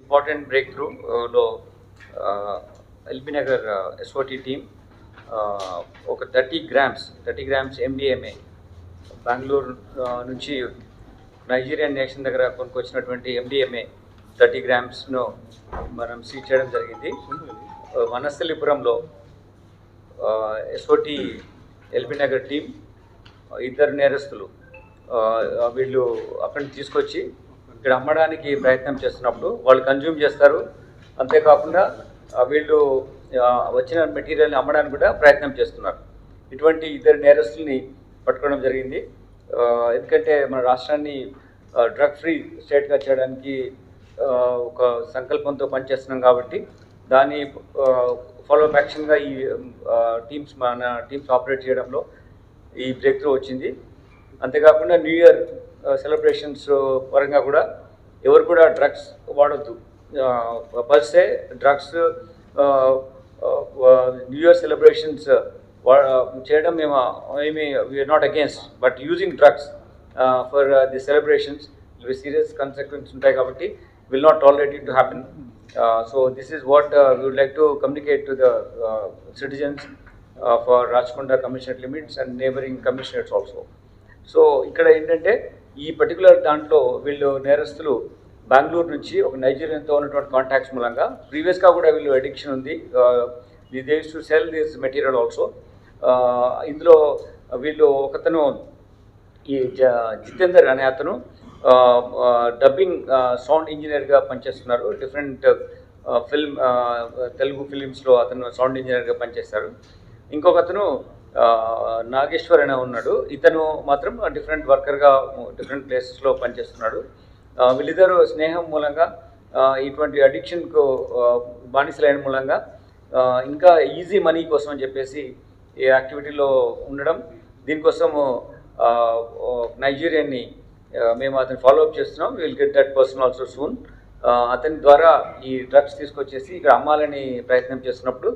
Important break through లో LB Nagar SOT team ఒక 30 grams MDMA Bengaluru నుంచి నైజీరియన్ నేషన్ దగ్గర కొనుక్కొచ్చినటువంటి MDMA 30 గ్రామ్స్ను మనం సీజ్ చేయడం జరిగింది. వనస్థలిపురంలో ఎస్ఓటి ఎల్బీ నగర్ టీం ఇద్దరు నేరస్తులు వీళ్ళు అక్కడిని తీసుకొచ్చి ఇక్కడ అమ్మడానికి ప్రయత్నం చేస్తున్నప్పుడు వాళ్ళు కన్జ్యూమ్ చేస్తారు. అంతేకాకుండా వీళ్ళు వచ్చిన మెటీరియల్ని అమ్మడానికి కూడా ప్రయత్నం చేస్తున్నారు. ఇటువంటి ఇద్దరు నేరస్తుల్ని పట్టుకోవడం జరిగింది. ఎందుకంటే మన రాష్ట్రాన్ని డ్రగ్ ఫ్రీ స్టేట్గా చేయడానికి ఒక సంకల్పంతో పనిచేస్తున్నాం కాబట్టి దాని ఫాలోఅప్ యాక్షన్గా ఈ మన టీమ్స్ ఆపరేట్ చేయడంలో ఈ బ్రేక్ త్రూ వచ్చింది. అంతేకాకుండా న్యూ ఇయర్ సెలబ్రేషన్స్ పరంగా కూడా ఎవరు కూడా డ్రగ్స్ వాడొద్దు. Per se drugs new year celebrations చేయడం we are not against, but using drugs for the celebrations ఇవి సీరియస్ కాన్సిక్వెన్సెస్ ఉంటాయి కాబట్టి will not tolerate it to happen. So this is what we would like to communicate to the citizens for Rachakonda commissionerate limits and neighbouring commissionerates also. So ఇక్కడ ఏంటంటే ఈ particular దాంట్లో వీళ్ళు నేరస్తులు బెంగళూరు నుంచి ఒక నైజీరియన్తో ఉన్నటువంటి కాంటాక్ట్స్ మూలంగా ప్రీవియస్గా కూడా వీళ్ళు అడిక్షన్ ఉంది. They use to cell this material also. ఇందులో వీళ్ళు ఒకతను ఈ జితేందర్ అనే అతను డబ్బింగ్ సౌండ్ ఇంజనీర్గా పనిచేస్తున్నారు. డిఫరెంట్ తెలుగు ఫిలిమ్స్లో అతను సౌండ్ ఇంజనీర్గా పనిచేస్తారు. ఇంకొక అతను నాగేశ్వర్ అనే ఉన్నాడు. ఇతను మాత్రం డిఫరెంట్ వర్కర్గా డిఫరెంట్ ప్లేసెస్లో పనిచేస్తున్నాడు. వీళ్ళిద్దరూ స్నేహం మూలంగా ఇటువంటి అడిక్షన్కు బానిసలైన మూలంగా ఇంకా ఈజీ మనీ కోసం అని చెప్పేసి ఈ యాక్టివిటీలో ఉండడం, దీనికోసము నైజీరియన్ని మేము అతను ఫాలోఅప్ చేస్తున్నాం. Will get that person also soon. అతని ద్వారా ఈ డ్రగ్స్ తీసుకొచ్చేసి ఇక్కడ అమ్మాలని ప్రయత్నం చేస్తున్నప్పుడు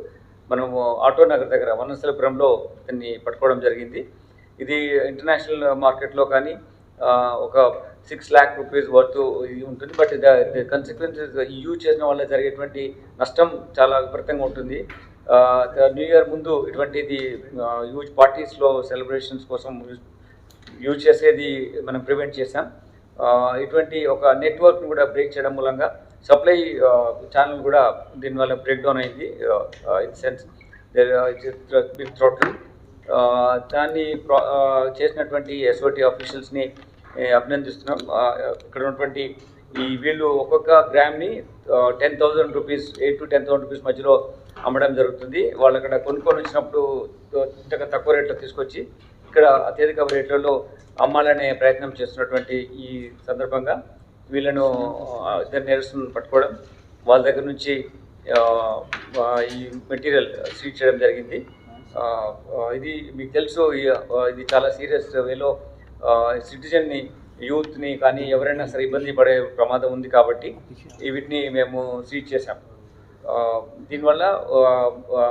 మనము ఆటో నగర్ దగ్గర వనస్థలిపురంలో దీన్ని పట్టుకోవడం జరిగింది. ఇది ఇంటర్నేషనల్ మార్కెట్లో కానీ ఒక 6 lakh rupees వర్త్ ఇది ఉంటుంది. బట్ ద కన్సిక్వెన్సెస్ యూజ్ చేసిన వల్ల జరిగేటువంటి నష్టం చాలా విపరీతంగా ఉంటుంది. న్యూ ఇయర్ ముందు ఇటువంటిది యూజ్ పార్టీస్లో సెలబ్రేషన్స్ కోసం యూజ్ చేసేది మనం ప్రివెంట్ చేసాం. ఇటువంటి ఒక నెట్వర్క్ను కూడా బ్రేక్ చేయడం మూలంగా సప్లై ఛానల్ కూడా దీనివల్ల బ్రేక్ డౌన్ అయింది. In sense big throttle. దాన్ని చేసినటువంటి ఎస్ఓటి ఆఫీషియల్స్ని అభినందిస్తున్నాం. ఇక్కడ ఉన్నటువంటి వీళ్ళు ఒక్కొక్క గ్రామ్ని 10,000 రూపీస్, 8 to 10,000 రూపీస్ మధ్యలో అమ్మడం జరుగుతుంది. వాళ్ళు అక్కడ కొనుక్కొని వచ్చినప్పుడు ఇంతగా తక్కువ రేట్లో తీసుకొచ్చి ఇక్కడ అత్యధిక రేట్లలో అమ్మాలనే ప్రయత్నం చేస్తున్నటువంటి ఈ సందర్భంగా వీళ్ళను ఇద్దరు నేరస్తులను పట్టుకోవడం, వాళ్ళ దగ్గర నుంచి ఈ మెటీరియల్ సీజ్ చేయడం జరిగింది. ఇది మీకు తెలుసు, ఇది చాలా సీరియస్ వేలో సిటిజన్ని, యూత్ని కానీ ఎవరైనా సరే ఇబ్బంది పడే ప్రమాదం ఉంది కాబట్టి వీటిని మేము సీజ్ చేశాం. దీనివల్ల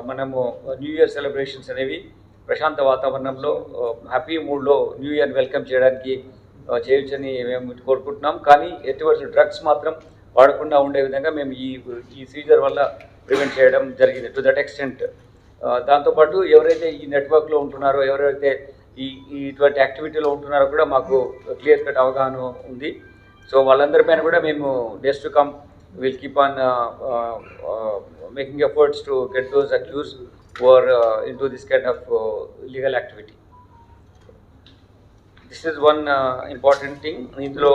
మనము న్యూ ఇయర్ సెలబ్రేషన్స్ అనేవి ప్రశాంత వాతావరణంలో హ్యాపీ మూడ్లో న్యూ ఇయర్ వెల్కమ్ చేయడానికి చేయొచ్చని మేము కోరుకుంటున్నాం. కానీ ఎటువంటి డ్రగ్స్ మాత్రం వాడకుండా ఉండే విధంగా మేము ఈ సీజర్ వల్ల ప్రివెంట్ చేయడం జరిగింది టు దట్ ఎక్స్టెంట్. దాంతోపాటు ఎవరైతే ఈ నెట్వర్క్లో ఉంటున్నారో, ఎవరైతే ఇటువంటి యాక్టివిటీలో ఉంటున్నారో కూడా మాకు క్లియర్ కట్ అవగాహన ఉంది. సో వాళ్ళందరిపైన కూడా మేము days to come will keep on making efforts to get those accused who are into this kind of illegal activity. This is one important thing. ఇందులో